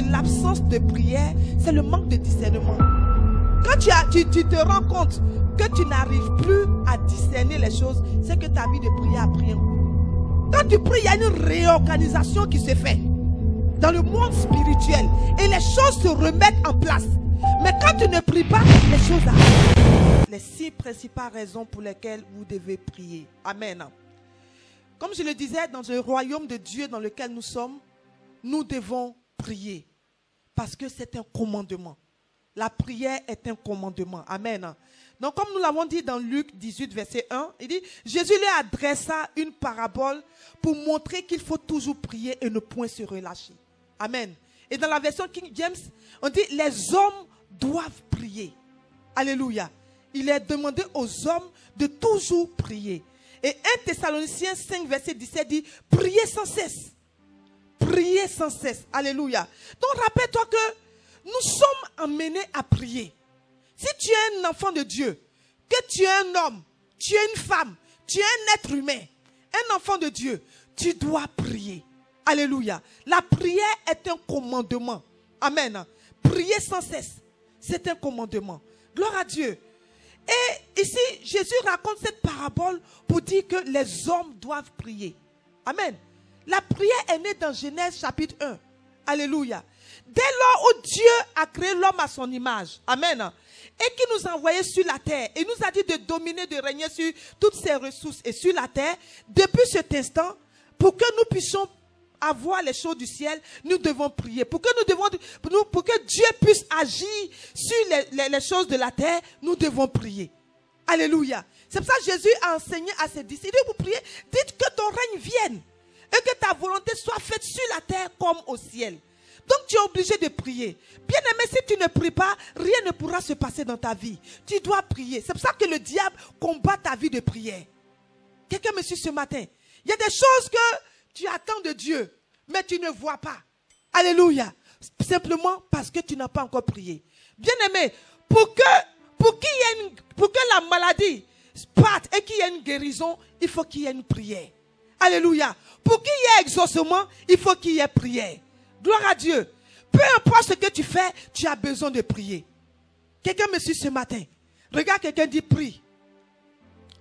l'absence de prière, c'est le manque de discernement. Quand tu te rends compte que tu n'arrives plus à discerner les choses, c'est que ta vie de prière a pris un coup. Quand tu pries, il y a une réorganisation qui se fait dans le monde spirituel et les choses se remettent en place. Mais quand tu ne pries pas, les choses arrivent. Les 6 principales raisons pour lesquelles vous devez prier. Amen. Comme je le disais, dans le royaume de Dieu dans lequel nous sommes, nous devons prier. Parce que c'est un commandement. La prière est un commandement. Amen. Donc comme nous l'avons dit dans Luc 18, verset 1, il dit, Jésus leur adressa une parabole pour montrer qu'il faut toujours prier et ne point se relâcher. Amen. Et dans la version King James, on dit, les hommes doivent prier. Alléluia. Il est demandé aux hommes de toujours prier. Et 1 Thessaloniciens 5, verset 17 dit, priez sans cesse. Priez sans cesse. Alléluia. Donc rappelle-toi que nous sommes amenés à prier. Si tu es un enfant de Dieu, que tu es un homme, tu es une femme, tu es un être humain, un enfant de Dieu, tu dois prier. Alléluia. La prière est un commandement. Amen. Prier sans cesse, c'est un commandement. Gloire à Dieu. Et ici, Jésus raconte cette parabole pour dire que les hommes doivent prier. Amen. La prière est née dans Genèse chapitre 1. Alléluia. Dès lors où Dieu a créé l'homme à son image. Amen. Et qui nous a envoyés sur la terre. Et nous a dit de dominer, de régner sur toutes ses ressources et sur la terre. Depuis cet instant, pour que nous puissions avoir les choses du ciel, nous devons prier. Pour que Dieu puisse agir sur les choses de la terre, nous devons prier. Alléluia. C'est pour ça que Jésus a enseigné à ses disciples. Vous priez, dites que ton règne vienne. Et que ta volonté soit faite sur la terre comme au ciel. Donc tu es obligé de prier. Bien aimé, si tu ne pries pas, rien ne pourra se passer dans ta vie. Tu dois prier. C'est pour ça que le diable combat ta vie de prière. Quelqu'un me suit ce matin. Il y a des choses que tu attends de Dieu, mais tu ne vois pas. Alléluia. Simplement parce que tu n'as pas encore prié. Bien aimé, pour que la maladie parte et qu'il y ait une guérison, il faut qu'il y ait une prière. Alléluia. Pour qu'il y ait exaucement, il faut qu'il y ait prière. Gloire à Dieu. Peu importe ce que tu fais, tu as besoin de prier. Quelqu'un me suit ce matin. Regarde quelqu'un, dit prie.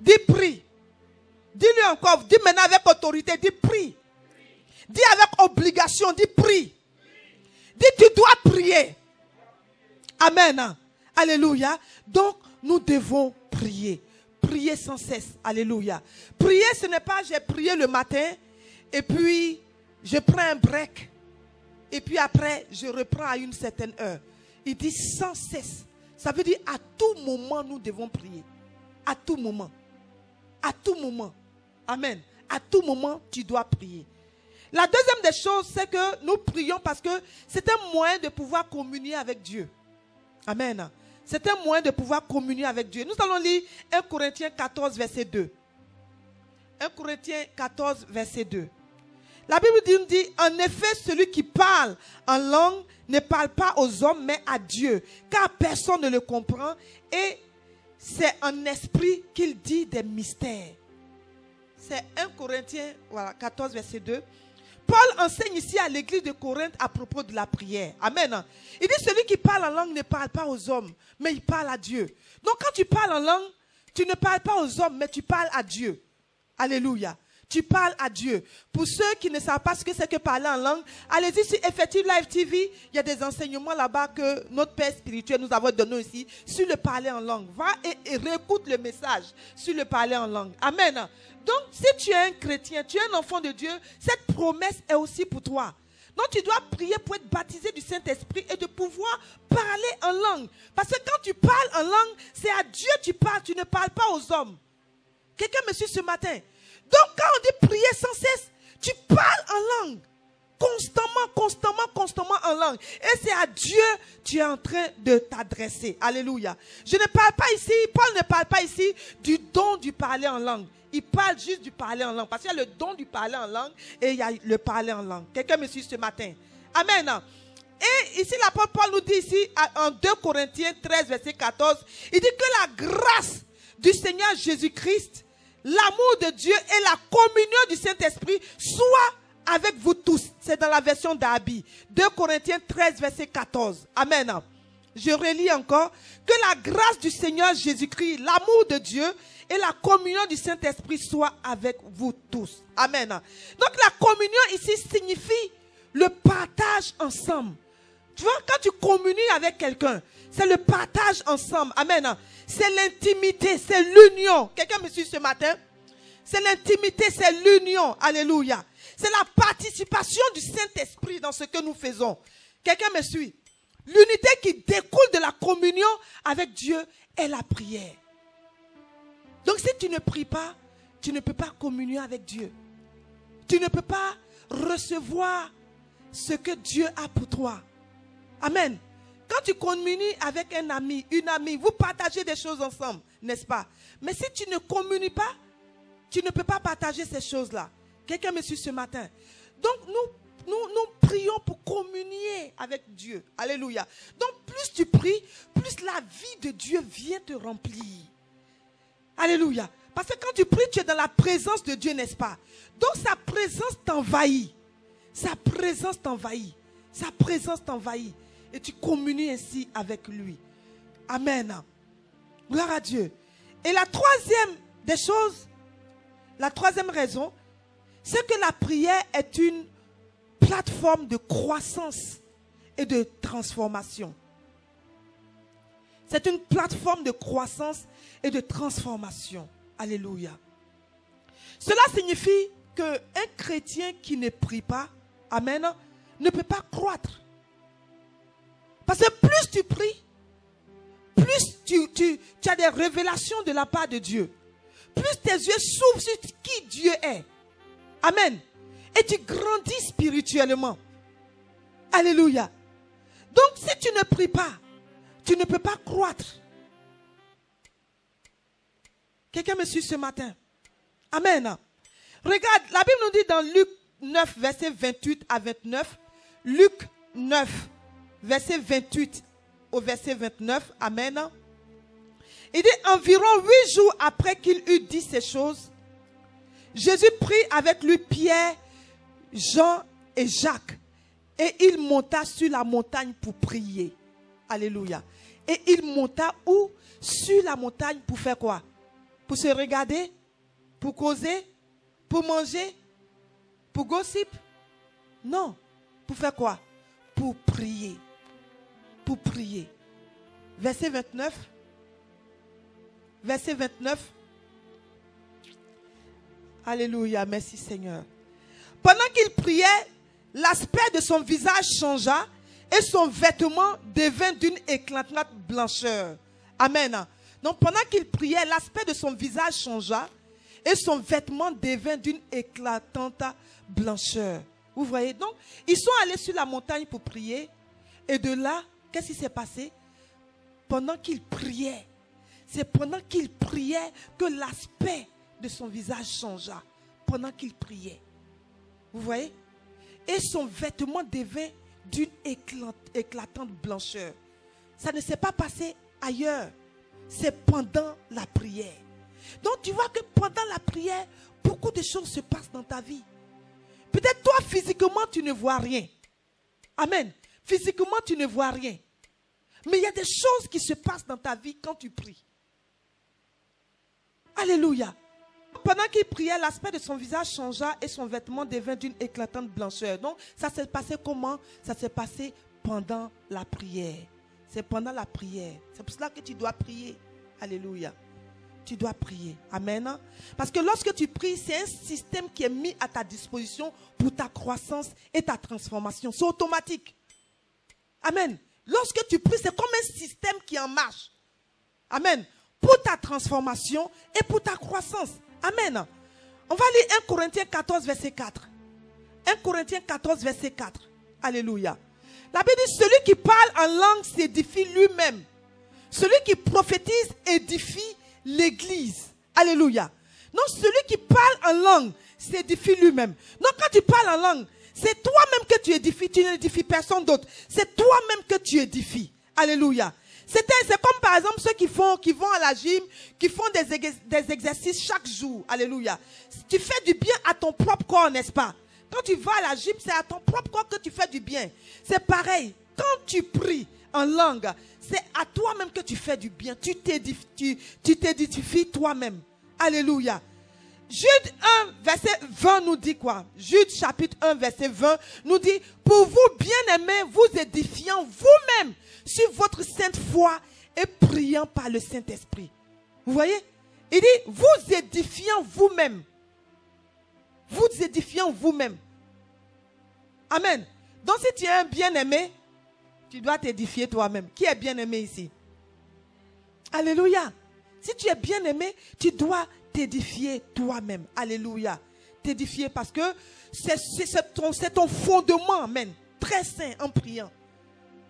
Dis prie. Dis-lui encore, dis maintenant avec autorité, dis prie. Dis avec obligation, dis prie. Dis tu dois prier. Amen. Alléluia. Donc nous devons prier. Prier sans cesse. Alléluia. Prier, ce n'est pas j'ai prié le matin et puis je prends un break. Et puis après, je reprends à une certaine heure. Il dit sans cesse. Ça veut dire à tout moment, nous devons prier. À tout moment. À tout moment. Amen. À tout moment, tu dois prier. La deuxième des choses, c'est que nous prions parce que c'est un moyen de pouvoir communier avec Dieu. Amen. C'est un moyen de pouvoir communier avec Dieu. Nous allons lire 1 Corinthiens 14, verset 2. 1 Corinthiens 14, verset 2. La Bible nous dit, en effet, celui qui parle en langue ne parle pas aux hommes, mais à Dieu, car personne ne le comprend, et c'est en esprit qu'il dit des mystères. C'est 1 Corinthiens 14, verset 2. Paul enseigne ici à l'église de Corinthe à propos de la prière. Amen. Il dit, celui qui parle en langue ne parle pas aux hommes, mais il parle à Dieu. Donc quand tu parles en langue, tu ne parles pas aux hommes, mais tu parles à Dieu. Alléluia. Tu parles à Dieu. Pour ceux qui ne savent pas ce que c'est que parler en langue, allez-y sur Effective Live TV. Il y a des enseignements là-bas que notre Père spirituel nous a donné ici sur le parler en langue. Va et réécoute le message sur le parler en langue. Amen. Donc, si tu es un chrétien, tu es un enfant de Dieu, cette promesse est aussi pour toi. Donc, tu dois prier pour être baptisé du Saint-Esprit et de pouvoir parler en langue. Parce que quand tu parles en langue, c'est à Dieu que tu parles, tu ne parles pas aux hommes. Quelqu'un me suit ce matin? Donc, quand on dit prier sans cesse, tu parles en langue. Constamment en langue. Et c'est à Dieu que tu es en train de t'adresser. Alléluia. Je ne parle pas ici, Paul ne parle pas ici du don du parler en langue. Il parle juste du parler en langue. Parce qu'il y a le don du parler en langue et il y a le parler en langue. Quelqu'un me suit ce matin? Amen. Et ici, l'apôtre Paul nous dit ici, en 2 Corinthiens 13, verset 14, il dit que la grâce du Seigneur Jésus-Christ, l'amour de Dieu et la communion du Saint-Esprit soient avec vous tous. c'est dans la version d'Abi. 2 Corinthiens 13, verset 14. Amen. Je relis encore. Que la grâce du Seigneur Jésus-Christ, l'amour de Dieu et la communion du Saint-Esprit soient avec vous tous. Amen. Donc la communion ici signifie le partage ensemble. Tu vois, quand tu communies avec quelqu'un, c'est le partage ensemble. Amen. C'est l'intimité, c'est l'union. Quelqu'un me suit ce matin? C'est l'intimité, c'est l'union. Alléluia. C'est la participation du Saint-Esprit dans ce que nous faisons. Quelqu'un me suit? L'unité qui découle de la communion avec Dieu est la prière. Donc si tu ne pries pas, tu ne peux pas communier avec Dieu. Tu ne peux pas recevoir ce que Dieu a pour toi. Amen. Quand tu communies avec un ami, une amie, vous partagez des choses ensemble, n'est-ce pas? Mais si tu ne communies pas, tu ne peux pas partager ces choses-là. Quelqu'un me suit ce matin. Donc nous prions pour communier avec Dieu. Alléluia. Donc plus tu pries, plus la vie de Dieu vient te remplir. Alléluia. Parce que quand tu pries, tu es dans la présence de Dieu, n'est-ce pas? Donc sa présence t'envahit. Sa présence t'envahit. Sa présence t'envahit. Et tu communies ainsi avec lui. Amen. Gloire à Dieu. Et la troisième des choses, la troisième raison, c'est que la prière est une plateforme de croissance et de transformation. C'est une plateforme de croissance et de transformation. Alléluia. Cela signifie qu'un chrétien qui ne prie pas, amen, ne peut pas croître. Parce que plus tu pries, plus tu as des révélations de la part de Dieu. Plus tes yeux s'ouvrent sur qui Dieu est. Amen. Et tu grandis spirituellement. Alléluia. Donc si tu ne pries pas, tu ne peux pas croître. Quelqu'un me suit ce matin? Amen. Regarde, la Bible nous dit dans Luc 9, verset 28 à 29. Luc 9, verset 28 au verset 29. Amen. Il dit environ 8 jours après qu'il eut dit ces choses, Jésus prit avec lui Pierre, Jean et Jacques. Et il monta sur la montagne pour prier. Alléluia. Et il monta où? Sur la montagne pour faire quoi? Pour se regarder? Pour causer? Pour manger? Pour gossip? Non. Pour faire quoi? Pour prier. Pour prier. Verset 29. Verset 29. Alléluia. Merci Seigneur. Pendant qu'il priait, l'aspect de son visage changea et son vêtement devint d'une éclatante blancheur. Amen. Donc pendant qu'il priait, l'aspect de son visage changea et son vêtement devint d'une éclatante blancheur. Vous voyez? Donc, ils sont allés sur la montagne pour prier. Et de là, qu'est-ce qui s'est passé? Pendant qu'il priait, c'est pendant qu'il priait que l'aspect de son visage changea. Pendant qu'il priait. Vous voyez? Et son vêtement devint d'une éclatante blancheur. Ça ne s'est pas passé ailleurs. C'est pendant la prière. Donc tu vois que pendant la prière, beaucoup de choses se passent dans ta vie. Peut-être toi, physiquement, tu ne vois rien. Amen. Physiquement, tu ne vois rien. Mais il y a des choses qui se passent dans ta vie quand tu pries. Alléluia. Pendant qu'il priait, l'aspect de son visage changea et son vêtement devint d'une éclatante blancheur. Donc, ça s'est passé comment? Ça s'est passé pendant la prière. C'est pendant la prière. C'est pour cela que tu dois prier. Alléluia. Tu dois prier. Amen. Parce que lorsque tu pries, c'est un système qui est mis à ta disposition pour ta croissance et ta transformation. C'est automatique. Amen. Lorsque tu pries, c'est comme un système qui est en marche. Amen. Pour ta transformation et pour ta croissance. Amen. On va lire 1 Corinthiens 14, verset 4. 1 Corinthiens 14, verset 4. Alléluia. La Bible dit, celui qui parle en langue s'édifie lui-même. Celui qui prophétise édifie l'église. Alléluia. Donc celui qui parle en langue s'édifie lui-même. Donc quand tu parles en langue, c'est toi-même que tu édifies. Tu n'édifies personne d'autre. C'est toi-même que tu édifies. Alléluia. C'est comme par exemple ceux qui vont à la gym, qui font des exercices chaque jour. Alléluia. Tu fais du bien à ton propre corps, n'est-ce pas? Quand tu vas à la gym, c'est à ton propre corps que tu fais du bien. C'est pareil. Quand tu pries en langue, c'est à toi-même que tu fais du bien. Tu t'édifies toi-même. Alléluia. Jude 1, verset 20 nous dit quoi? Jude chapitre 1, verset 20 nous dit, pour vous, bien-aimés, vous édifiant vous-même sur votre sainte foi et priant par le Saint-Esprit. Vous voyez? Il dit, vous édifiant vous-même. Vous édifiant vous-même. Amen. Donc si tu es un bien-aimé, tu dois t'édifier toi-même. Qui est bien-aimé ici? Alléluia. Si tu es bien-aimé, tu dois t'édifier toi-même. Alléluia. T'édifier parce que c'est ton fondement, amen. Très saint en priant.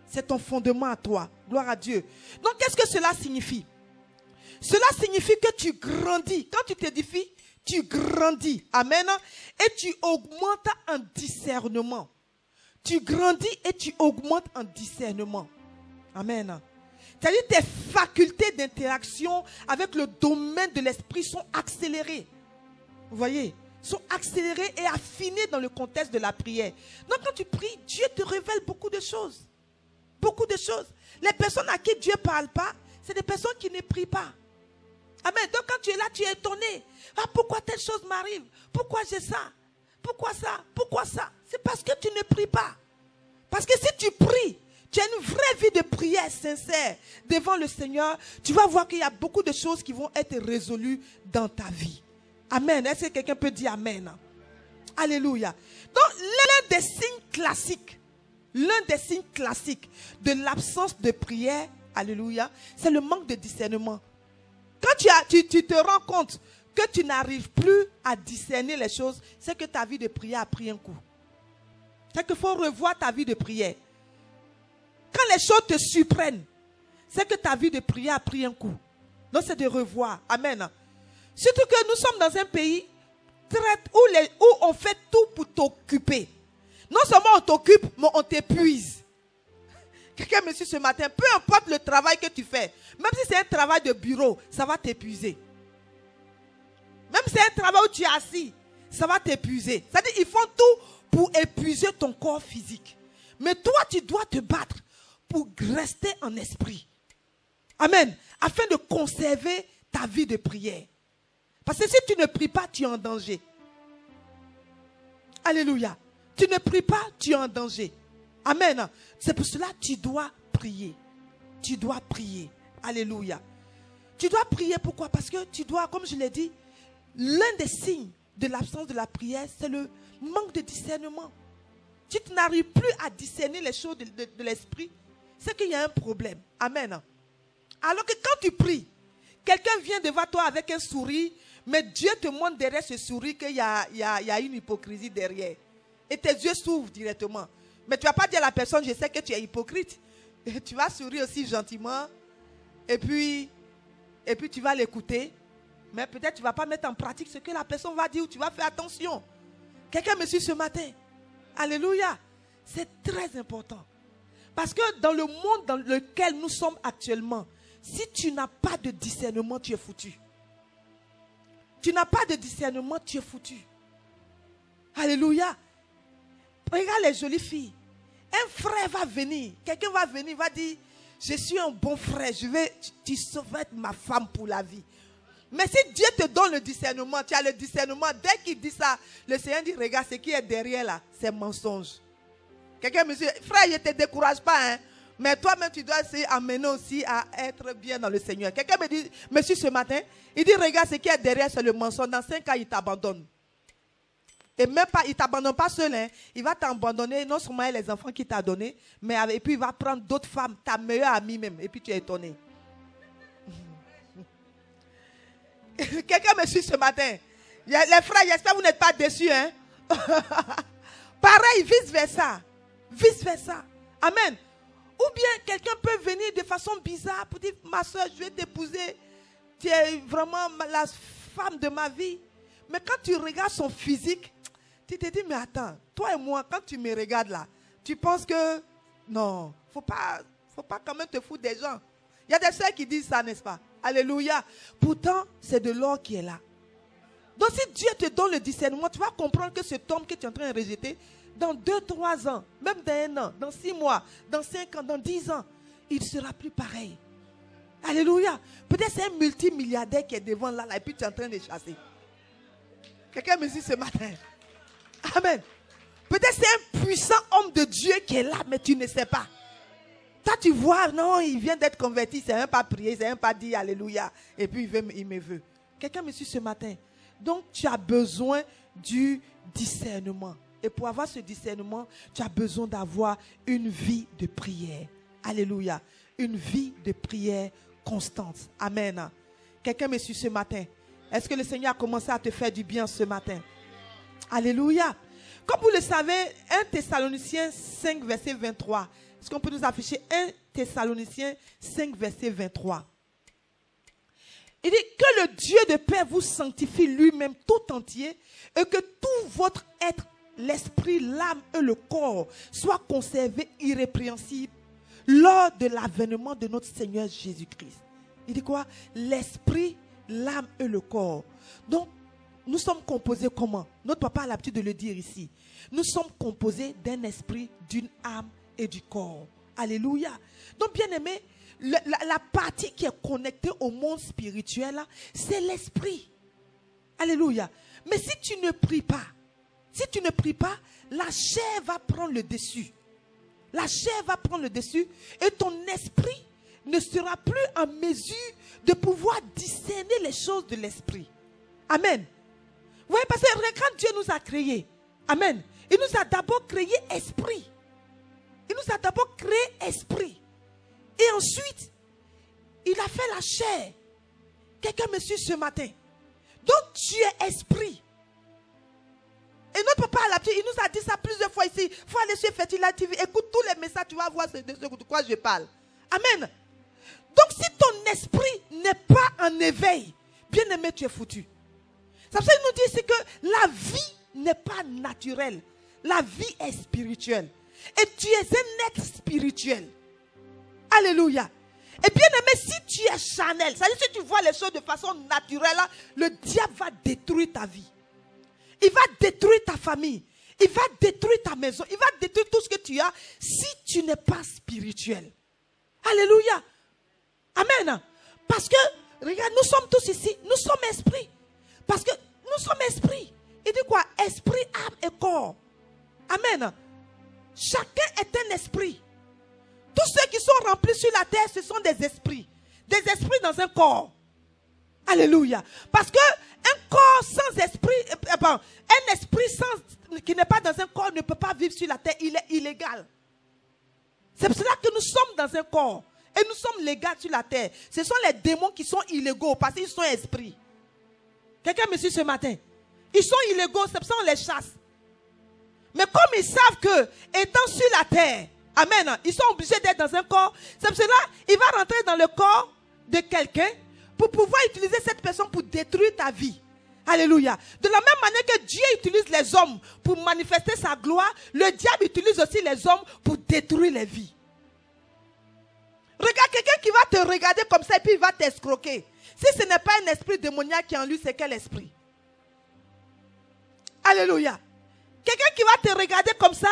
C'est ton fondement à toi. Gloire à Dieu. Donc qu'est-ce que cela signifie? Cela signifie que tu grandis. Quand tu t'édifies, tu grandis. Amen. Et tu augmentes en discernement. Tu grandis et tu augmentes en discernement. Amen. C'est-à-dire tes facultés d'interaction avec le domaine de l'esprit sont accélérées. Vous voyez? Sont accélérées et affinées dans le contexte de la prière. Donc quand tu pries, Dieu te révèle beaucoup de choses. Beaucoup de choses. Les personnes à qui Dieu ne parle pas, c'est des personnes qui ne prient pas. Amen. Donc quand tu es là, tu es étonné. Ah, pourquoi telle chose m'arrive? Pourquoi j'ai ça? Pourquoi ça? Pourquoi ça? C'est parce que tu ne pries pas. Parce que si tu pries, tu as une vraie vie de prière sincère devant le Seigneur, tu vas voir qu'il y a beaucoup de choses qui vont être résolues dans ta vie. Amen. Est-ce que quelqu'un peut dire Amen? Alléluia. Donc l'un des signes classiques de l'absence de prière, alléluia, c'est le manque de discernement. Quand tu te rends compte que tu n'arrives plus à discerner les choses, c'est que ta vie de prière a pris un coup. C'est qu'il faut revoir ta vie de prière. Quand les choses te surprennent, c'est que ta vie de prière a pris un coup. Donc c'est de revoir. Amen. Surtout que nous sommes dans un pays où on fait tout pour t'occuper. Non seulement on t'occupe, mais on t'épuise. Quelqu'un me dit ce matin, peu importe le travail que tu fais, même si c'est un travail de bureau, ça va t'épuiser. Même si c'est un travail où tu es assis, ça va t'épuiser. C'est-à-dire qu'ils font tout pour épuiser ton corps physique. Mais toi, tu dois te battre pour rester en esprit. Amen. Afin de conserver ta vie de prière. Parce que si tu ne pries pas, tu es en danger. Alléluia. Tu ne pries pas, tu es en danger. Amen. C'est pour cela que tu dois prier. Tu dois prier. Alléluia. Tu dois prier pourquoi? Parce que tu dois, comme je l'ai dit, l'un des signes de l'absence de la prière, c'est le manque de discernement. Si tu n'arrives plus à discerner les choses de l'esprit, c'est qu'il y a un problème. Amen. Alors que quand tu pries, quelqu'un vient devant toi avec un sourire, mais Dieu te montre derrière ce sourire qu'il y a une hypocrisie derrière. Et tes yeux s'ouvrent directement. Mais tu ne vas pas dire à la personne, je sais que tu es hypocrite. Et tu vas sourire aussi gentiment. Et puis tu vas l'écouter. Mais peut-être tu ne vas pas mettre en pratique ce que la personne va dire ou tu vas faire attention. Quelqu'un me suit ce matin. Alléluia. C'est très important. Parce que dans le monde dans lequel nous sommes actuellement, si tu n'as pas de discernement, tu es foutu. Tu n'as pas de discernement, tu es foutu. Alléluia. Regarde les jolies filles. Un frère va venir. Quelqu'un va venir, va dire, je suis un bon frère, tu vas être ma femme pour la vie. Mais si Dieu te donne le discernement, tu as le discernement, dès qu'il dit ça, le Seigneur dit, regarde, ce qui est derrière là, c'est mensonge. Quelqu'un me dit, frère, je ne te décourage pas, hein, mais toi-même, tu dois essayer d'amener aussi à être bien dans le Seigneur. Quelqu'un me dit, monsieur, ce matin, il dit, regarde, ce qui est derrière, c'est le mensonge. Dans 5 ans, il t'abandonne. Et même pas, il ne t'abandonne pas seul, hein. Il va t'abandonner, non seulement les enfants qu'il t'a donnés, mais et puis il va prendre d'autres femmes, ta meilleure amie même, et puis tu es étonné. Quelqu'un me suit ce matin. Les frères, j'espère que vous n'êtes pas déçus, hein. Pareil, vice-versa. Vice-versa. Amen. Ou bien quelqu'un peut venir de façon bizarre pour dire, ma soeur, je vais t'épouser. Tu es vraiment la femme de ma vie. Mais quand tu regardes son physique, tu te dis, mais attends, toi et moi, quand tu me regardes là, tu penses que, non, faut pas quand même te foutre des gens. Il y a des sœurs qui disent ça, n'est-ce pas? Alléluia. Pourtant, c'est de l'or qui est là. Donc si Dieu te donne le discernement, tu vas comprendre que cet homme que tu es en train de rejeter, dans 2-3 ans, même dans 1 an, dans 6 mois, dans 5 ans, dans 10 ans, il ne sera plus pareil. Alléluia. Peut-être c'est un multimilliardaire qui est devant là, et puis tu es en train de chasser. Quelqu'un me dit ce matin. Amen. Peut-être c'est un puissant homme de Dieu qui est là, mais tu ne sais pas. Toi, tu vois, non, il vient d'être converti, c'est même pas prier, c'est même pas dire Alléluia. Et puis il me veut. Quelqu'un me suit ce matin. Donc, tu as besoin du discernement. Et pour avoir ce discernement, tu as besoin d'avoir une vie de prière. Alléluia. Une vie de prière constante. Amen. Quelqu'un me suit ce matin. Est-ce que le Seigneur a commencé à te faire du bien ce matin? Alléluia. Comme vous le savez, 1 Thessaloniciens 5, verset 23. Est-ce qu'on peut nous afficher 1 Thessaloniciens 5, verset 23? Il dit que le Dieu de paix vous sanctifie lui-même tout entier et que tout votre être, l'esprit, l'âme et le corps soient conservés irrépréhensibles lors de l'avènement de notre Seigneur Jésus-Christ. Il dit quoi? L'esprit, l'âme et le corps. Donc, nous sommes composés comment? Notre papa a l'habitude de le dire ici. Nous sommes composés d'un esprit, d'une âme et du corps. Alléluia. Donc, bien aimé, la partie qui est connectée au monde spirituel, c'est l'esprit. Alléluia. Mais si tu ne pries pas, la chair va prendre le dessus. La chair va prendre le dessus et ton esprit ne sera plus en mesure de pouvoir discerner les choses de l'esprit. Amen. Vous voyez, parce que quand Dieu nous a créés, amen, il nous a d'abord créé esprit. Il nous a d'abord créé esprit. Et ensuite, il a fait la chair. Quelqu'un me suit ce matin. Donc tu es esprit. Et notre papa à l'habitude, il nous a dit ça plusieurs fois ici. Il faut aller sur Fertila TV. Écoute tous les messages, tu vas voir de quoi je parle. Amen. Donc si ton esprit n'est pas en éveil, bien aimé, tu es foutu. Ça veut dire nous dit ici que la vie n'est pas naturelle. La vie est spirituelle. Et tu es un être spirituel. Alléluia. Et bien aimé, si tu es charnel, c'est-à-dire si tu vois les choses de façon naturelle, le diable va détruire ta vie. Il va détruire ta famille. Il va détruire ta maison. Il va détruire tout ce que tu as si tu n'es pas spirituel. Alléluia. Amen. Parce que, regarde, nous sommes tous ici. Nous sommes esprits. Parce que nous sommes esprits. Il dit quoi? Esprit, âme et corps. Amen. Chacun est un esprit. Tous ceux qui sont remplis sur la terre, ce sont des esprits. Des esprits dans un corps. Alléluia. Parce que un corps sans esprit, un esprit qui n'est pas dans un corps ne peut pas vivre sur la terre. Il est illégal. C'est pour cela que nous sommes dans un corps. Et nous sommes légaux sur la terre. Ce sont les démons qui sont illégaux parce qu'ils sont esprits. Quelqu'un me suit ce matin? Ils sont illégaux, c'est pour ça qu'on les chasse. Mais comme ils savent que, étant sur la terre, amen, ils sont obligés d'être dans un corps. C'est pour cela qu'il va rentrer dans le corps de quelqu'un pour pouvoir utiliser cette personne pour détruire ta vie. Alléluia. De la même manière que Dieu utilise les hommes pour manifester sa gloire, le diable utilise aussi les hommes pour détruire les vies. Regarde quelqu'un qui va te regarder comme ça et puis il va t'escroquer. Si ce n'est pas un esprit démoniaque qui est en lui, c'est quel esprit? Alléluia. Quelqu'un qui va te regarder comme ça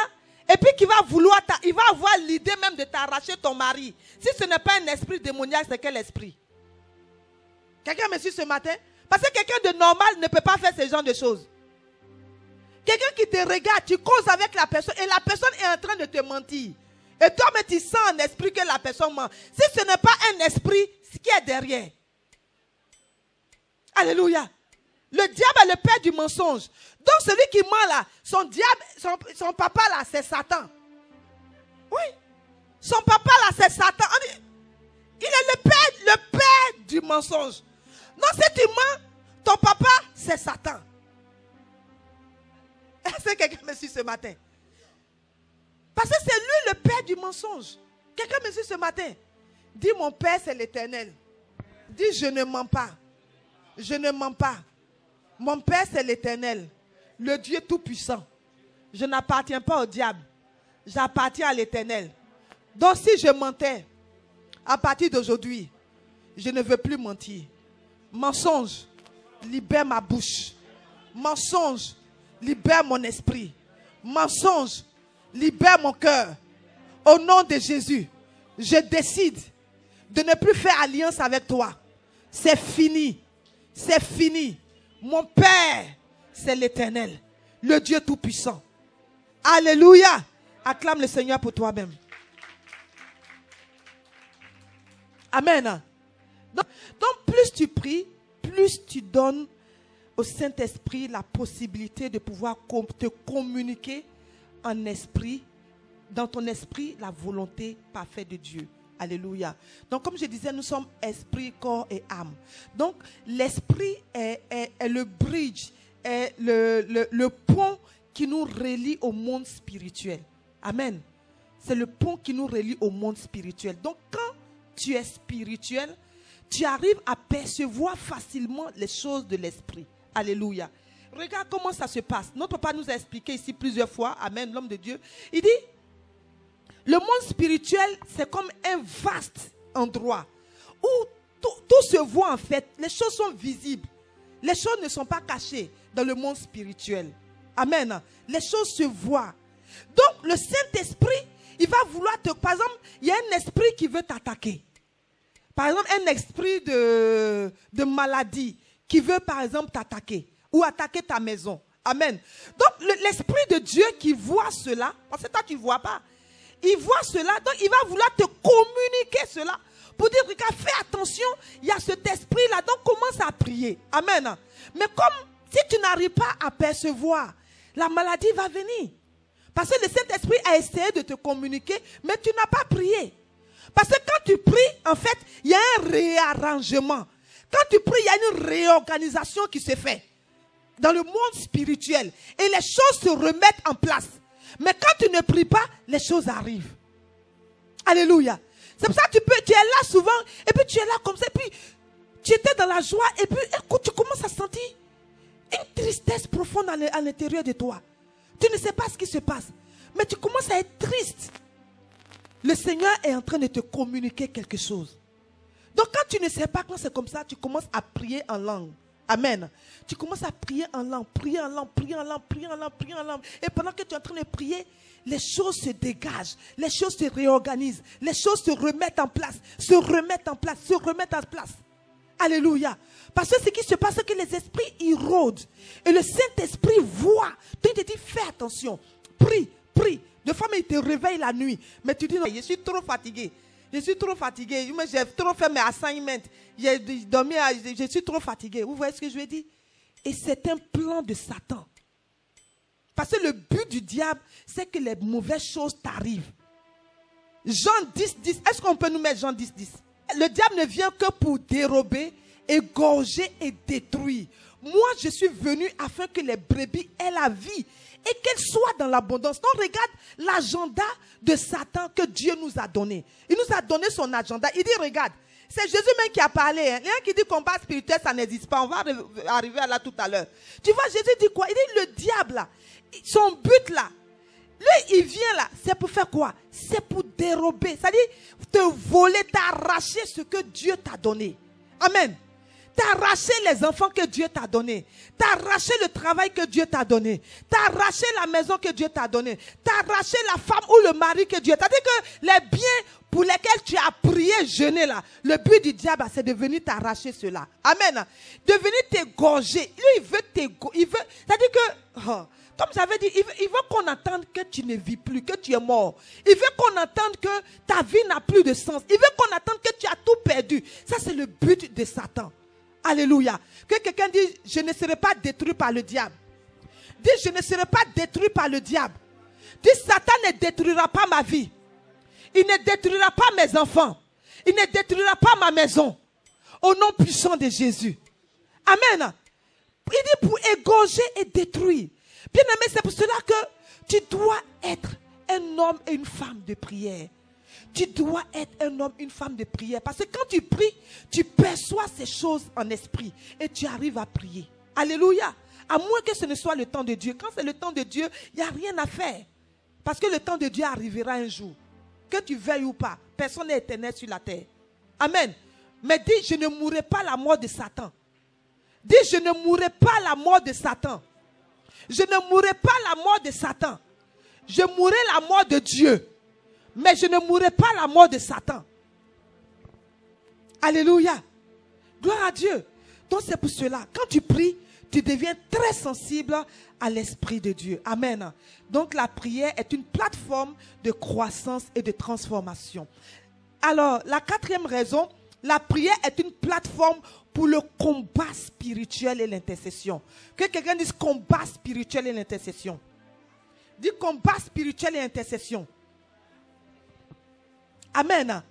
et puis qui va vouloir, il va avoir l'idée même de t'arracher ton mari. Si ce n'est pas un esprit démoniaque, c'est quel esprit? Quelqu'un me suit ce matin? Parce que quelqu'un de normal ne peut pas faire ce genre de choses. Quelqu'un qui te regarde, tu causes avec la personne et la personne est en train de te mentir. Et toi, mais tu sens en esprit que la personne ment. Si ce n'est pas un esprit, ce qui est derrière. Alléluia. Le diable est le père du mensonge. Donc celui qui ment là, son diable, son papa là, c'est Satan. Oui. Son papa là, c'est Satan. Il est le père du mensonge. Non, si tu mens, ton papa, c'est Satan. Est-ce que quelqu'un me suit ce matin? Parce que c'est lui le père du mensonge. Quelqu'un me suit ce matin? Dis, mon père, c'est l'Éternel. Dis, je ne mens pas. Je ne mens pas. Mon père, c'est l'Éternel. Le Dieu tout-puissant. Je n'appartiens pas au diable. J'appartiens à l'Éternel. Donc, si je mentais, à partir d'aujourd'hui, je ne veux plus mentir. Mensonge, libère ma bouche. Mensonge, libère mon esprit. Mensonge, libère mon cœur. Au nom de Jésus, je décide de ne plus faire alliance avec toi. C'est fini. C'est fini. Mon Père, c'est l'Éternel, le Dieu Tout-Puissant. Alléluia. Acclame le Seigneur pour toi-même. Amen. Donc, plus tu pries, plus tu donnes au Saint-Esprit la possibilité de pouvoir te communiquer en esprit, dans ton esprit, la volonté parfaite de Dieu. Alléluia. Donc, comme je disais, nous sommes esprit, corps et âme. Donc, l'esprit est le bridge, est le pont qui nous relie au monde spirituel. Amen. C'est le pont qui nous relie au monde spirituel. Donc, quand tu es spirituel, tu arrives à percevoir facilement les choses de l'esprit. Alléluia. Regarde comment ça se passe. Notre papa nous a expliqué ici plusieurs fois, amen, l'homme de Dieu. Il dit, le monde spirituel, c'est comme un vaste endroit où tout se voit en fait. Les choses sont visibles. Les choses ne sont pas cachées dans le monde spirituel. Amen. Les choses se voient. Donc, le Saint-Esprit, il va vouloir te... Par exemple, il y a un esprit qui veut t'attaquer. Par exemple, un esprit de maladie qui veut, par exemple, t'attaquer ou attaquer ta maison. Amen. Donc, l'Esprit de Dieu qui voit cela, parce que toi, tu ne vois pas. Il voit cela, donc il va vouloir te communiquer cela. Pour dire, regarde, fais attention, il y a cet esprit-là, donc commence à prier. Amen. Mais comme si tu n'arrives pas à percevoir, la maladie va venir. Parce que le Saint-Esprit a essayé de te communiquer, mais tu n'as pas prié. Parce que quand tu pries, en fait, il y a un réarrangement. Quand tu pries, il y a une réorganisation qui se fait dans le monde spirituel. Et les choses se remettent en place. Mais quand tu ne pries pas, les choses arrivent. Alléluia. C'est pour ça que tu es là souvent, et puis tu es là comme ça, et puis tu étais dans la joie, et puis écoute, tu commences à sentir une tristesse profonde à l'intérieur de toi. Tu ne sais pas ce qui se passe, mais tu commences à être triste. Le Seigneur est en train de te communiquer quelque chose. Donc quand tu ne sais pas, quand c'est comme ça, tu commences à prier en langue. Amen. Tu commences à prier en langue, prier en langue, prier en langue, prier en langue, prier en langue. Et pendant que tu es en train de prier, les choses se dégagent, les choses se réorganisent, les choses se remettent en place, se remettent en place, se remettent en place. Alléluia. Parce que ce qui se passe, c'est que les esprits, ils rôdent. Et le Saint-Esprit voit. Tu te dis, fais attention. Prie, prie. Des fois, il te réveille la nuit. Mais tu dis, non, je suis trop fatigué. Je suis trop fatigué. J'ai trop fait mes assignments. J'ai dormi, je suis trop fatigué. Vous voyez ce que je veux dire? Et c'est un plan de Satan. Parce que le but du diable, c'est que les mauvaises choses t'arrivent. Jean 10, 10. Est-ce qu'on peut nous mettre Jean 10, 10? Le diable ne vient que pour dérober, égorger et détruire. Moi, je suis venu afin que les brebis aient la vie et qu'elles soient dans l'abondance. Donc, regarde l'agenda de Satan que Dieu nous a donné. Il nous a donné son agenda. Il dit, regarde, c'est Jésus même qui a parlé. Hein. Les gens qui disent combat spirituel, ça n'existe pas. On va arriver à là tout à l'heure. Tu vois, Jésus dit quoi? Il dit, le diable, là, son but là, lui, il vient là, c'est pour faire quoi? C'est pour dérober, c'est-à-dire te voler, t'arracher ce que Dieu t'a donné. Amen. T'arracher les enfants que Dieu t'a donnés. T'arracher le travail que Dieu t'a donné. T'arracher la maison que Dieu t'a donnée. T'arracher la femme ou le mari que Dieu t'a donné. C'est-à-dire que les biens pour lesquels tu as prié, jeûné là, le but du diable, c'est de venir t'arracher cela. Amen. De venir t'égorger. Lui, il veut t'égorger. C'est-à-dire que... Comme j'avais dit, il veut qu'on entende que tu ne vis plus, que tu es mort. Il veut qu'on entende que ta vie n'a plus de sens. Il veut qu'on entende que tu as tout perdu. Ça, c'est le but de Satan. Alléluia. Que quelqu'un dise, je ne serai pas détruit par le diable. Dis, je ne serai pas détruit par le diable. Dis, Satan ne détruira pas ma vie. Il ne détruira pas mes enfants. Il ne détruira pas ma maison. Au nom puissant de Jésus. Amen. Il dit pour égorger et détruire. Bien aimé, c'est pour cela que tu dois être un homme et une femme de prière. Tu dois être un homme, une femme de prière. Parce que quand tu pries, tu perçois ces choses en esprit. Et tu arrives à prier. Alléluia. À moins que ce ne soit le temps de Dieu. Quand c'est le temps de Dieu, il n'y a rien à faire. Parce que le temps de Dieu arrivera un jour. Que tu veuilles ou pas, personne n'est éternel sur la terre. Amen. Mais dis, je ne mourrai pas la mort de Satan. Dis, je ne mourrai pas la mort de Satan. Je ne mourrai pas la mort de Satan. Je mourrai la mort de Dieu. Mais je ne mourrai pas la mort de Satan. Alléluia. Gloire à Dieu. Donc c'est pour cela, quand tu pries, tu deviens très sensible à l'Esprit de Dieu. Amen. Donc la prière est une plateforme de croissance et de transformation. Alors, la quatrième raison, la prière est une plateforme pour le combat spirituel et l'intercession. Que quelqu'un dise combat spirituel et l'intercession. Dis combat spirituel et intercession. Amen.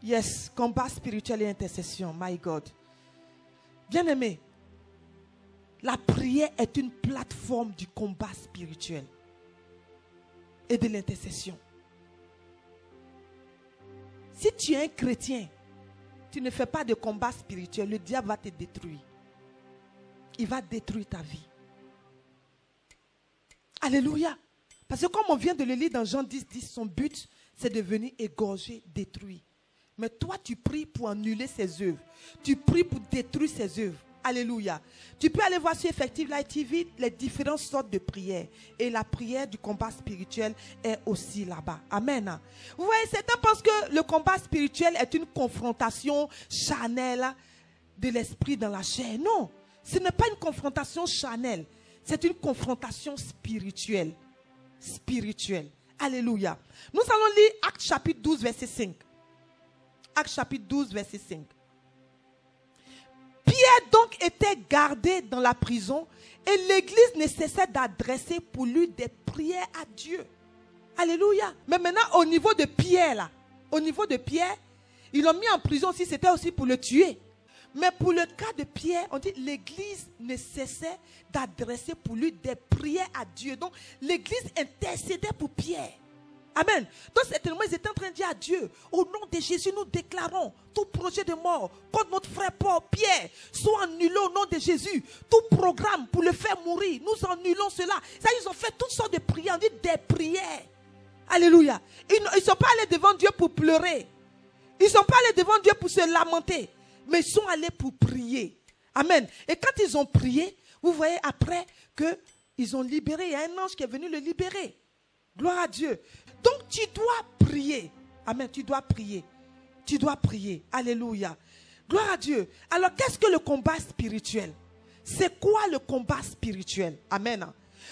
Yes, combat spirituel et intercession. My God. Bien-aimé, la prière est une plateforme du combat spirituel et de l'intercession. Si tu es un chrétien, tu ne fais pas de combat spirituel, le diable va te détruire. Il va détruire ta vie. Alléluia. Parce que comme on vient de le lire dans Jean 10, son but, c'est de venir égorger, détruire. Mais toi, tu pries pour annuler ses œuvres. Tu pries pour détruire ses œuvres. Alléluia. Tu peux aller voir sur Effective Light TV les différentes sortes de prières. Et la prière du combat spirituel est aussi là-bas. Amen. Vous voyez, certains pensent que le combat spirituel est une confrontation charnelle de l'esprit dans la chair. Non, ce n'est pas une confrontation charnelle. C'est une confrontation spirituelle. Spirituelle. Alléluia. Nous allons lire Actes chapitre 12, verset 5. Actes chapitre 12, verset 5. Pierre donc était gardé dans la prison et l'église ne cessait d'adresser pour lui des prières à Dieu. Alléluia. Mais maintenant, au niveau de Pierre, là, au niveau de Pierre, ils l'ont mis en prison aussi, c'était aussi pour le tuer. Mais pour le cas de Pierre, on dit l'église ne cessait d'adresser pour lui des prières à Dieu. Donc, l'église intercédait pour Pierre. Amen. Donc certainement ils étaient en train de dire à Dieu, au nom de Jésus nous déclarons tout projet de mort contre notre frère Paul, Pierre, soit annulé au nom de Jésus. Tout programme pour le faire mourir, nous annulons cela. Ça, ils ont fait toutes sortes de prières, on dit des prières. Alléluia. Ils ne sont pas allés devant Dieu pour pleurer. Ils ne sont pas allés devant Dieu pour se lamenter. Mais ils sont allés pour prier. Amen. Et quand ils ont prié, vous voyez après qu'ils ont libéré, il y a un ange qui est venu le libérer. Gloire à Dieu. Donc tu dois prier. Amen. Tu dois prier. Tu dois prier. Alléluia. Gloire à Dieu. Alors qu'est-ce que le combat spirituel? C'est quoi le combat spirituel? Amen.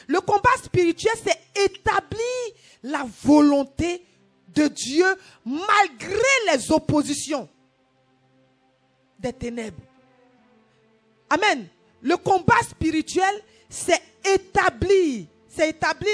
Le combat spirituel, c'est établir la volonté de Dieu malgré les oppositions des ténèbres. Amen. Le combat spirituel, c'est établir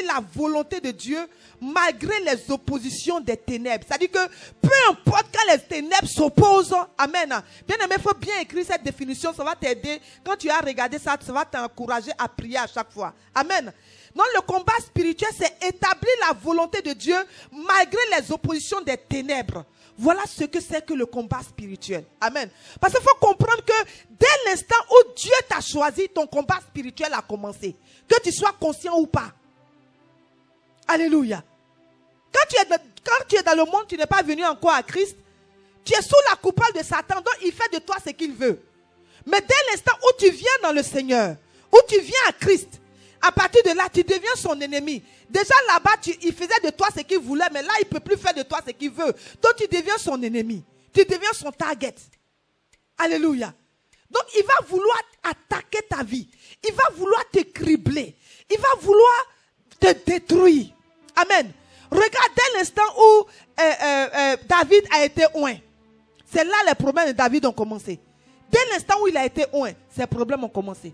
la volonté de Dieu malgré les oppositions des ténèbres. C'est-à-dire que peu importe quand les ténèbres s'opposent, amen. Bien aimé, il faut bien écrire cette définition, ça va t'aider. Quand tu as regardé ça, ça va t'encourager à prier à chaque fois. Amen. Donc le combat spirituel, c'est établir la volonté de Dieu malgré les oppositions des ténèbres. Voilà ce que c'est que le combat spirituel. Amen. Parce qu'il faut comprendre que dès l'instant où Dieu t'a choisi, ton combat spirituel a commencé. Que tu sois conscient ou pas. Alléluia. Quand tu es dans le monde, tu n'es pas venu encore à Christ. Tu es sous la coupole de Satan, donc il fait de toi ce qu'il veut. Mais dès l'instant où tu viens dans le Seigneur, où tu viens à Christ, à partir de là, tu deviens son ennemi. Déjà là-bas, il faisait de toi ce qu'il voulait, mais là, il ne peut plus faire de toi ce qu'il veut. Donc, tu deviens son ennemi. Tu deviens son target. Alléluia. Donc, il va vouloir attaquer ta vie. Il va vouloir te cribler. Il va vouloir te détruire. Amen. Regarde dès l'instant où David a été oint. C'est là les problèmes de David ont commencé. Dès l'instant où il a été oint, ces problèmes ont commencé.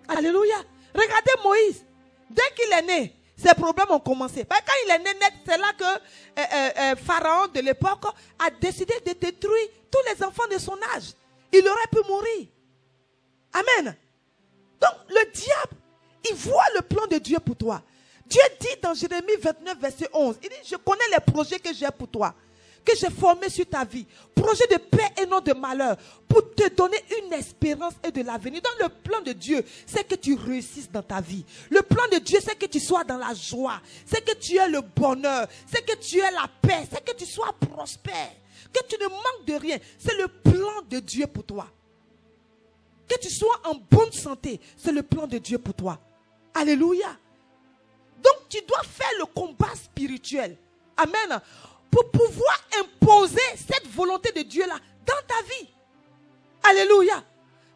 Alléluia. Regardez Moïse. Dès qu'il est né, ces problèmes ont commencé. Quand il est né net, c'est là que Pharaon de l'époque a décidé de détruire tous les enfants de son âge. Il aurait pu mourir. Amen. Donc le diable, il voit le plan de Dieu pour toi. Dieu dit dans Jérémie 29, verset 11, il dit, je connais les projets que j'ai pour toi, que j'ai formés sur ta vie. Projet de paix et non de malheur, pour te donner une espérance et de l'avenir. Donc le plan de Dieu, c'est que tu réussisses dans ta vie. Le plan de Dieu, c'est que tu sois dans la joie, c'est que tu aies le bonheur, c'est que tu aies la paix, c'est que tu sois prospère, que tu ne manques de rien. C'est le plan de Dieu pour toi. que tu sois en bonne santé. C'est le plan de Dieu pour toi. Alléluia. Donc tu dois faire le combat spirituel. Amen. Pour pouvoir imposer cette volonté de Dieu là dans ta vie. Alléluia.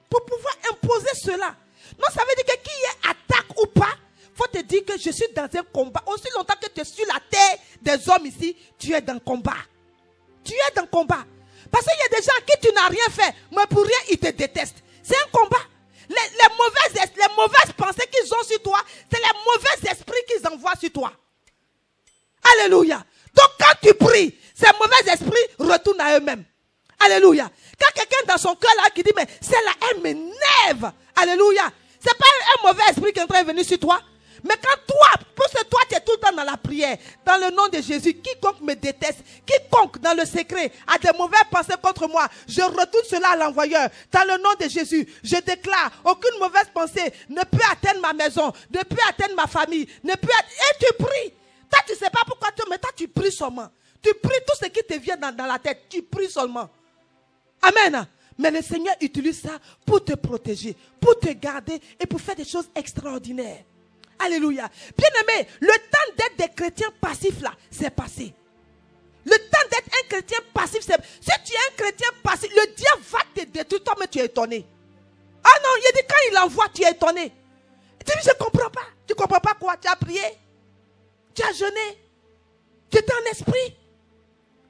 Pour pouvoir imposer cela. Non, ça veut dire que qui est attaque ou pas, il faut te dire que je suis dans un combat. Aussi longtemps que tu es sur la terre des hommes ici, tu es dans le combat. Tu es dans le combat. Parce qu'il y a des gens à qui tu n'as rien fait, mais pour rien, ils te détestent. C'est un combat. Les mauvaises pensées qu'ils ont sur toi, c'est les mauvais esprits qu'ils envoient sur toi. Alléluia. Donc quand tu pries, ces mauvais esprits retournent à eux-mêmes. Alléluia. Quand quelqu'un dans son cœur là qui dit, mais celle-là, elle m'énerve. Alléluia. Ce n'est pas un mauvais esprit qui est en train de venir sur toi. Mais quand toi, parce que toi tu es tout le temps dans la prière, dans le nom de Jésus, quiconque me déteste, quiconque dans le secret a des mauvaises pensées contre moi, je retourne cela à l'envoyeur. Dans le nom de Jésus, je déclare, aucune mauvaise pensée ne peut atteindre ma maison, ne peut atteindre ma famille, et tu pries. Toi tu ne sais pas pourquoi, mais toi tu pries seulement. Tu pries tout ce qui te vient dans la tête, tu pries seulement. Amen. Mais le Seigneur utilise ça pour te protéger, pour te garder et pour faire des choses extraordinaires. Alléluia. Bien-aimé, le temps d'être des chrétiens passifs là, c'est passé. Le temps d'être un chrétien passif, c'est... Si tu es un chrétien passif, le diable va te détruire, toi mais tu es étonné. Ah non, il dit quand il envoie, tu es étonné. Tu dis, je ne comprends pas. Tu ne comprends pas quoi? Tu as prié? Tu as jeûné? Tu étais en esprit?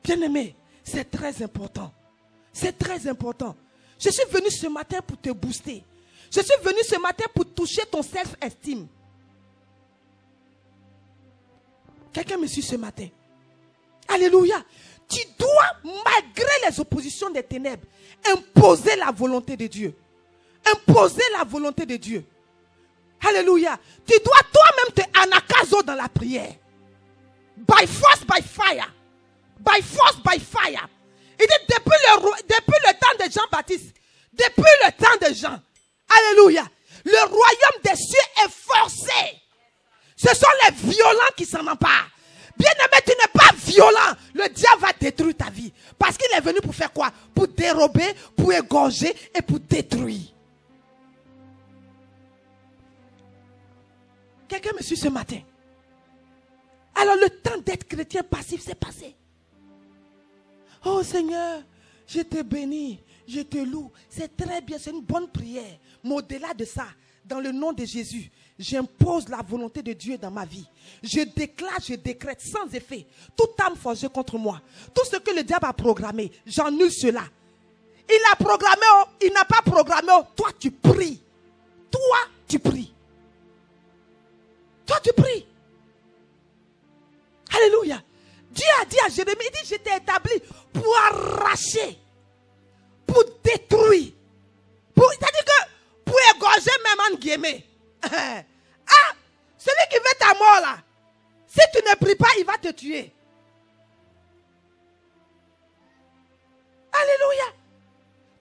Bien-aimé, c'est très important. C'est très important. Je suis venu ce matin pour te booster. Je suis venu ce matin pour toucher ton self-esteem. Quelqu'un me suit ce matin. Alléluia. Tu dois, malgré les oppositions des ténèbres, imposer la volonté de Dieu. Imposer la volonté de Dieu. Alléluia. Tu dois toi-même te anakazo dans la prière. By force, by fire. By force, by fire. Il dit depuis le temps de Jean-Baptiste, depuis le temps de Jean, alléluia, le royaume des cieux est forcé. Ce sont les violents qui s'en emparent. Bien-aimé, tu n'es pas violent. Le diable va détruire ta vie. Parce qu'il est venu pour faire quoi? Pour dérober, pour égorger et pour détruire. Quelqu'un me suit ce matin? Alors le temps d'être chrétien passif, c'est passé. Oh Seigneur, je te bénis, je te loue. C'est très bien, c'est une bonne prière. Mais au-delà de ça, dans le nom de Jésus, j'impose la volonté de Dieu dans ma vie. Je déclare, je décrète sans effet toute âme forgée contre moi. Tout ce que le diable a programmé, j'annule cela. Il a programmé, il n'a pas programmé. Toi, tu pries. Toi, tu pries. Toi, tu pries. Alléluia. Dieu a dit à Jérémie, il dit, je t'ai établi pour arracher, pour détruire. C'est-à-dire que pour égorger même en guillemets. Ah, celui qui veut ta mort là, si tu ne pries pas, il va te tuer. Alléluia.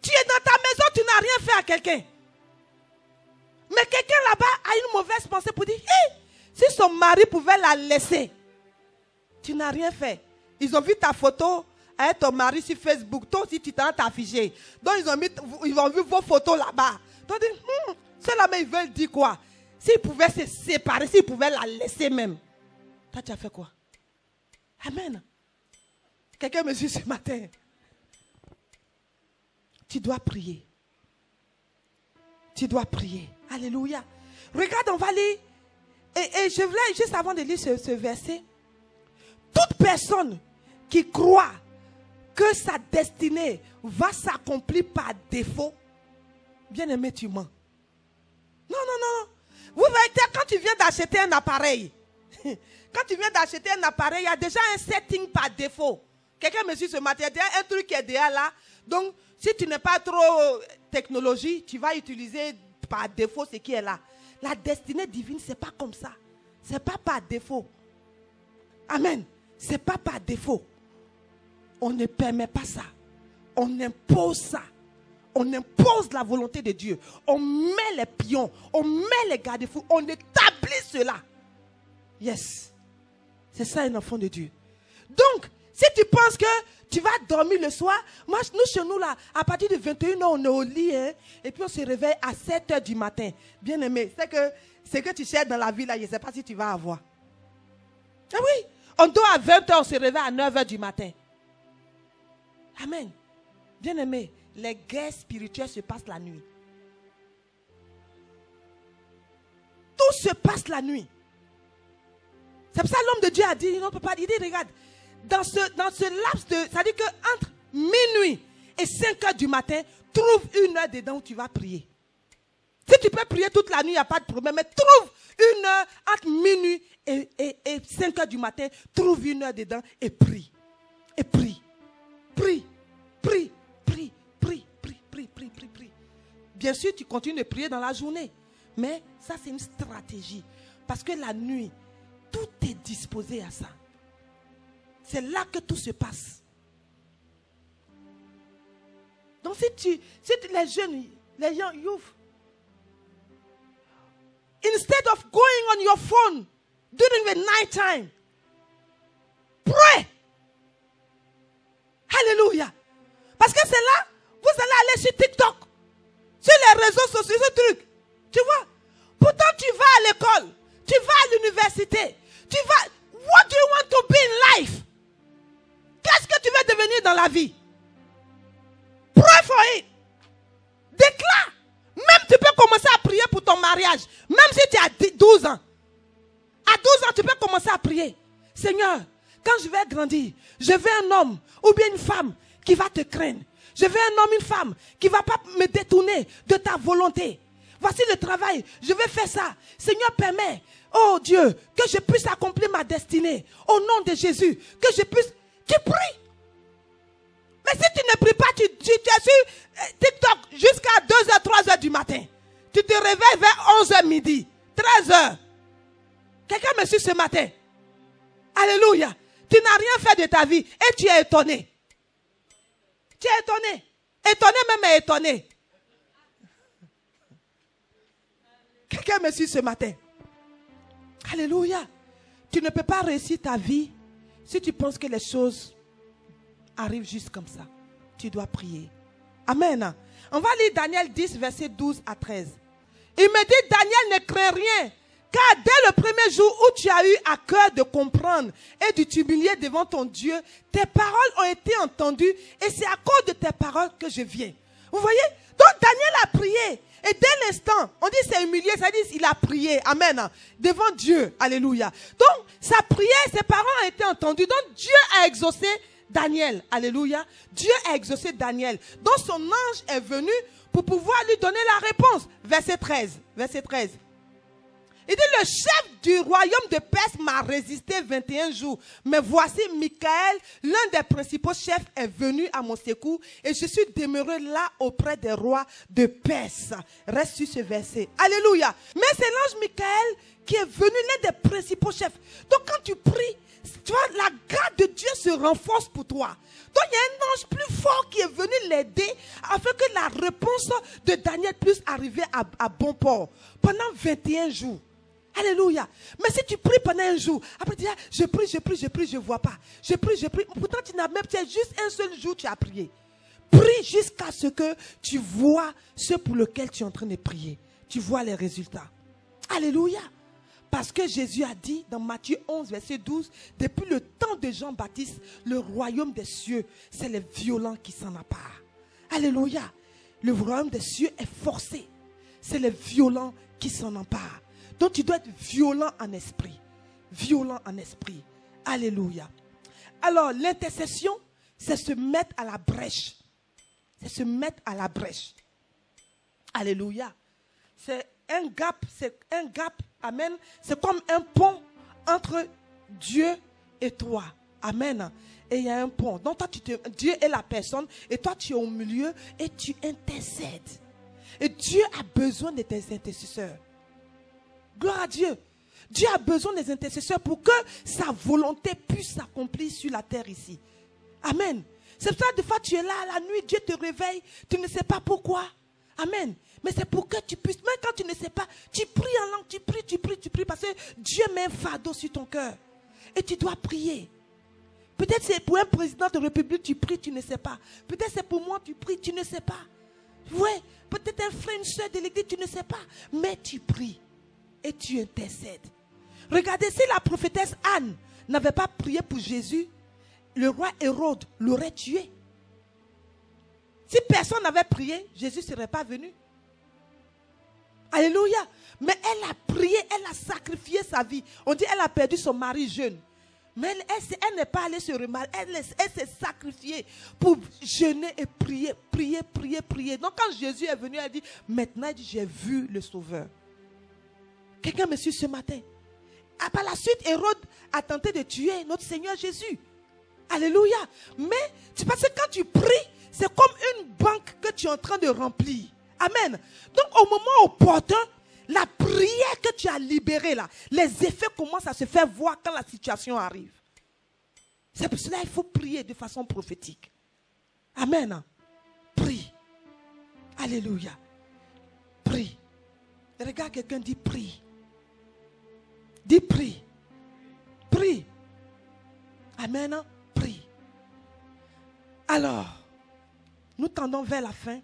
Tu es dans ta maison, tu n'as rien fait à quelqu'un. Mais quelqu'un là-bas a une mauvaise pensée pour dire, hey, si son mari pouvait la laisser, tu n'as rien fait. Ils ont vu ta photo avec ton mari sur Facebook. Toi aussi, tu t'es affiché. Donc, ils ont vu vos photos là-bas. Donc, ils disent, ceux-là, mais ils veulent dire quoi? S'ils pouvaient se séparer, s'ils pouvaient la laisser même. Toi, tu as fait quoi? Amen. Quelqu'un me suit ce matin. Tu dois prier. Tu dois prier. Alléluia. Regarde, on va lire. Et je voulais, juste avant de lire ce verset, toute personne qui croit que sa destinée va s'accomplir par défaut, bien aimé, tu mens. Non, non, non. Vous voyez, quand tu viens d'acheter un appareil, il y a déjà un setting par défaut. Quelqu'un me suit ce matin, il y a un truc qui est derrière là. Donc, si tu n'es pas trop technologie, tu vas utiliser par défaut ce qui est là. La destinée divine, ce n'est pas comme ça. Ce n'est pas par défaut. Amen. Ce n'est pas par défaut. On ne permet pas ça. On impose ça. On impose la volonté de Dieu. On met les pions. On met les garde-fous. On établit cela. Yes. C'est ça un enfant de Dieu. Donc, si tu penses que Tu vas dormir le soir. Moi, nous, chez nous, là, à partir de 21h, on est au lit. Hein, et puis, on se réveille à 7h du matin. Bien aimé, c'est que ce que tu cherches dans la vie, là, je ne sais pas si tu vas avoir. Ah oui, on dort à 20h, on se réveille à 9h du matin. Amen. Bien aimé, les guerres spirituelles se passent la nuit. Tout se passe la nuit. C'est pour ça que l'homme de Dieu a dit, non, papa, il dit, regarde, dans ce laps de, ça dit que entre minuit et 5h du matin, trouve une heure dedans où tu vas prier. Si tu peux prier toute la nuit, il n'y a pas de problème, mais trouve une heure entre minuit et 5h du matin, trouve une heure dedans et prie. Et prie. Prie. Prie. Prie. Prie. Prie. Prie. Prie. Prie. Prie. Bien sûr, tu continues de prier dans la journée. Mais ça, c'est une stratégie. Parce que la nuit, tout est disposé à ça. C'est là que tout se passe. Donc, si les jeunes, les young youth, instead of going on your phone during the night time, pray. Alléluia. Parce que c'est là, vous allez aller sur TikTok, sur les réseaux sociaux, ce truc. Tu vois? Pourtant, tu vas à l'école, tu vas à l'université, tu vas. What do you want to be in life? Qu'est-ce que tu veux devenir dans la vie? Pray for it. Déclare. Même tu peux commencer à prier pour ton mariage. Même si tu as 12 ans. À 12 ans, tu peux commencer à prier. Seigneur, quand je vais grandir, je veux un homme ou bien une femme qui va te craindre. Je veux un homme, une femme qui ne va pas me détourner de ta volonté. Voici le travail, je vais faire ça. Seigneur, permets, oh Dieu, que je puisse accomplir ma destinée. Au nom de Jésus, que je puisse... Tu pries. Mais si tu ne pries pas, tu es sur TikTok jusqu'à 2h, 3h du matin. Tu te réveilles vers 11h midi, 13h. Quelqu'un me suit ce matin. Alléluia. Tu n'as rien fait de ta vie et tu es étonné. Tu es étonné. Étonné même étonné. Quelqu'un me suit ce matin. Alléluia. Tu ne peux pas réussir ta vie si tu penses que les choses arrivent juste comme ça. Tu dois prier. Amen. On va lire Daniel 10, verset 12 à 13. Il me dit, Daniel, ne crains rien. Car dès le premier jour où tu as eu à cœur de comprendre et de t'humilier devant ton Dieu, tes paroles ont été entendues et c'est à cause de tes paroles que je viens. Vous voyez? Donc Daniel a prié. Et dès l'instant, on dit c'est humilié, ça dit il a prié. Amen. Devant Dieu. Alléluia. Donc sa prière, ses paroles ont été entendues. Donc Dieu a exaucé Daniel. Alléluia. Dieu a exaucé Daniel. Donc son ange est venu pour pouvoir lui donner la réponse. Verset 13. Verset 13. Il dit, le chef du royaume de Perse m'a résisté 21 jours. Mais voici, Michael, l'un des principaux chefs, est venu à mon secours. Et je suis demeuré là auprès des rois de Perse. Reste sur ce verset. Alléluia. Mais c'est l'ange Michael qui est venu, l'un des principaux chefs. Donc quand tu pries, tu vois, la grâce de Dieu se renforce pour toi. Donc il y a un ange plus fort qui est venu l'aider afin que la réponse de Daniel puisse arriver à bon port. Pendant 21 jours. Alléluia. Mais si tu pries pendant un jour, après tu dis, je prie, je ne vois pas. Je prie. Pourtant, tu n'as même pas juste un seul jour, tu as prié. Prie jusqu'à ce que tu vois ce pour lequel tu es en train de prier. Tu vois les résultats. Alléluia. Parce que Jésus a dit dans Matthieu 11, verset 12, depuis le temps de Jean-Baptiste, le royaume des cieux, c'est les violents qui s'en emparent. Alléluia. Le royaume des cieux est forcé. C'est les violents qui s'en emparent. Donc tu dois être violent en esprit. Violent en esprit. Alléluia. Alors l'intercession, c'est se mettre à la brèche. C'est se mettre à la brèche. Alléluia. C'est un gap. Amen. C'est comme un pont entre Dieu et toi. Amen. Et il y a un pont. Donc toi, Dieu est la personne et toi tu es au milieu et tu intercèdes. Et Dieu a besoin de tes intercesseurs. Gloire à Dieu. Dieu a besoin des intercesseurs pour que sa volonté puisse s'accomplir sur la terre ici. Amen. C'est pour ça que des fois tu es là la nuit, Dieu te réveille, tu ne sais pas pourquoi. Amen. Mais c'est pour que tu puisses, même quand tu ne sais pas, tu pries en langue, tu pries parce que Dieu met un fardeau sur ton cœur. Et tu dois prier. Peut-être c'est pour un président de République, tu pries, tu ne sais pas. Peut-être c'est pour moi, tu pries, tu ne sais pas. Ouais, peut-être un frère, une soeur de l'église, tu ne sais pas. Mais tu pries et tu intercèdes. Regardez, si la prophétesse Anne n'avait pas prié pour Jésus, le roi Hérode l'aurait tué. Si personne n'avait prié, Jésus ne serait pas venu. Alléluia. Mais elle a prié, elle a sacrifié sa vie. On dit qu'elle a perdu son mari jeune. Mais elle n'est pas allée se remarier. Elle s'est sacrifiée pour jeûner et prier, prier, prier, prier. Donc quand Jésus est venu, elle dit, maintenant j'ai vu le Sauveur. Quelqu'un me suit ce matin. Ah, par la suite, Hérode a tenté de tuer notre Seigneur Jésus. Alléluia. Mais c'est parce que quand tu pries, c'est comme une banque que tu es en train de remplir. Amen. Donc au moment opportun, la prière que tu as libérée là, les effets commencent à se faire voir quand la situation arrive. C'est pour cela qu'il faut prier de façon prophétique. Amen. Prie. Alléluia. Prie. Regarde quelqu'un dit prie. Dis prie. Prie. Amen. Prie. Alors, nous tendons vers la fin.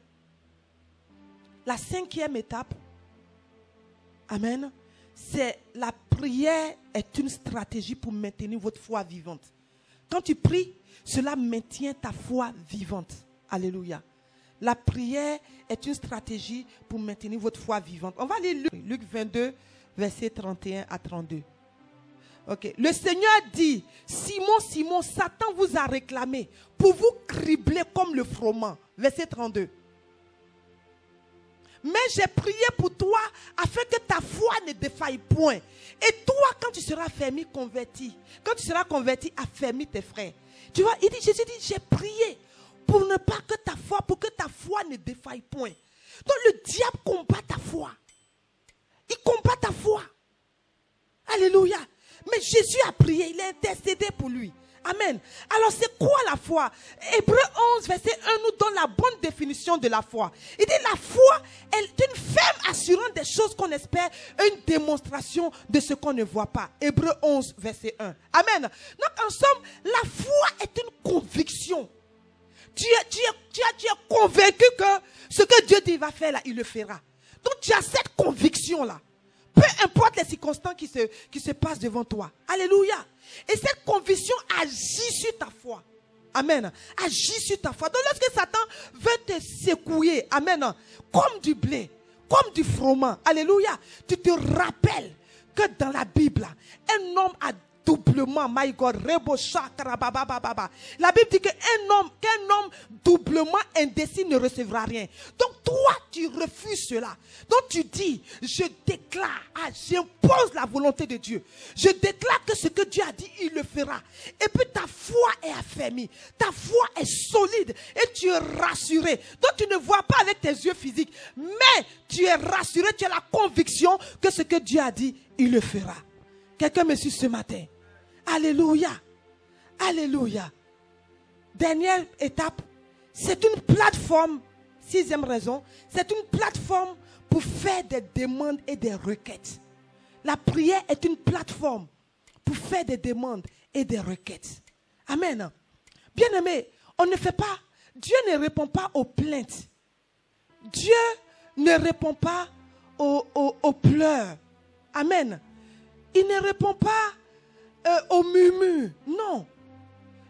La 5e étape, amen, c'est la prière est une stratégie pour maintenir votre foi vivante. Quand tu pries, cela maintient ta foi vivante. Alléluia. La prière est une stratégie pour maintenir votre foi vivante. On va lire Luc 22, versets 31 à 32. Okay. Le Seigneur dit, Simon, Simon, Satan vous a réclamé pour vous cribler comme le froment. Verset 32. Mais j'ai prié pour toi afin que ta foi ne défaille point. Et toi, quand tu seras fermé, converti, quand tu seras converti, affermis tes frères. Tu vois, Jésus dit, j'ai prié pour ne pas que ta foi, pour que ta foi ne défaille point. Donc le diable combat ta foi. Il combat ta foi. Alléluia. Mais Jésus a prié, il a intercédé pour lui. Amen. Alors c'est quoi la foi? Hébreux 11 verset 1 nous donne la bonne définition de la foi. Il dit la foi est une ferme assurance des choses qu'on espère, une démonstration de ce qu'on ne voit pas. Hébreux 11 verset 1. Amen. Donc en somme, la foi est une conviction. Tu es convaincu que ce que Dieu dit il va faire là, il le fera. Donc tu as cette conviction là. Peu importe les circonstances qui se passent devant toi. Alléluia. Et cette conviction agit sur ta foi. Amen. Agit sur ta foi. Donc lorsque Satan veut te secouer, amen, comme du blé, comme du froment, alléluia, tu te rappelles que dans la Bible, un homme a doublement, my God, la Bible dit qu'un homme doublement indécis ne recevra rien. Donc toi, tu refuses cela. Donc tu dis, je déclare, j'impose la volonté de Dieu. Je déclare que ce que Dieu a dit, il le fera. Et puis ta foi est affermie. Ta foi est solide et tu es rassuré. Donc tu ne vois pas avec tes yeux physiques, mais tu es rassuré, tu as la conviction que ce que Dieu a dit, il le fera. Quelqu'un me suit ce matin. Alléluia. Alléluia. Dernière étape, c'est une plateforme, 6e raison, c'est une plateforme pour faire des demandes et des requêtes. La prière est une plateforme pour faire des demandes et des requêtes. Amen. Bien-aimé, on ne fait pas, Dieu ne répond pas aux plaintes. Dieu ne répond pas aux pleurs. Amen. Il ne répond pas aux murmures. Non.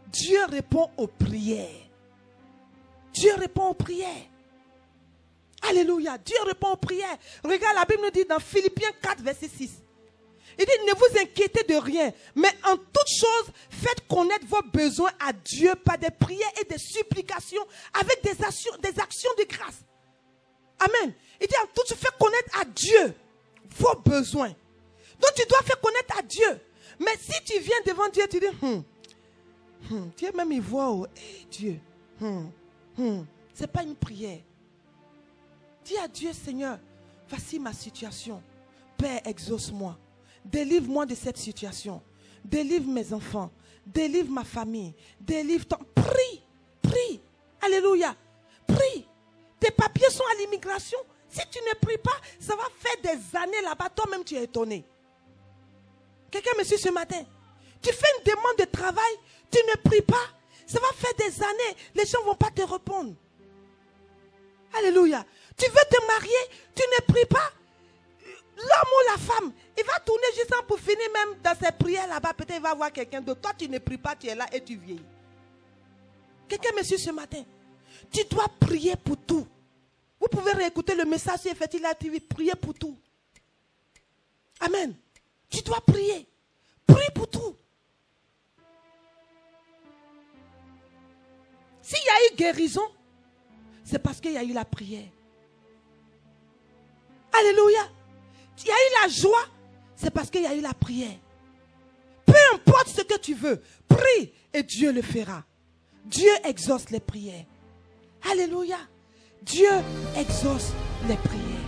Dieu répond aux prières. Dieu répond aux prières. Alléluia. Dieu répond aux prières. Regarde, la Bible nous dit dans Philippiens 4, verset 6. Il dit, ne vous inquiétez de rien, mais en toute chose, faites connaître vos besoins à Dieu par des prières et des supplications avec des actions de grâce. Amen. Il dit, en toute chose, faites connaître à Dieu vos besoins. Donc tu dois faire connaître à Dieu. Mais si tu viens devant Dieu, tu dis, Dieu même il voit, oh, hey, Dieu, c'est pas une prière. Dis à Dieu, Seigneur, voici ma situation. Père, exauce-moi. Délivre-moi de cette situation. Délivre mes enfants. Délivre ma famille. Délivre ton... Prie, prie. Alléluia. Prie. Tes papiers sont à l'immigration. Si tu ne pries pas, ça va faire des années là-bas. Toi-même, tu es étonné. Quelqu'un me suit ce matin. Tu fais une demande de travail, tu ne pries pas. Ça va faire des années, les gens ne vont pas te répondre. Alléluia. Tu veux te marier, tu ne pries pas. L'homme ou la femme, il va tourner juste pour finir même dans ses prières là-bas. Peut-être il va voir quelqu'un d'autre. Toi, tu ne pries pas, tu es là et tu vieillis. Quelqu'un me suit ce matin. Tu dois prier pour tout. Vous pouvez réécouter le message sur Fertila TV. Prier pour tout. Amen. Tu dois prier. Prie pour tout. S'il y a eu guérison, c'est parce qu'il y a eu la prière. Alléluia. Il y a eu la joie, c'est parce qu'il y a eu la prière. Peu importe ce que tu veux, prie et Dieu le fera. Dieu exauce les prières. Alléluia. Dieu exauce les prières.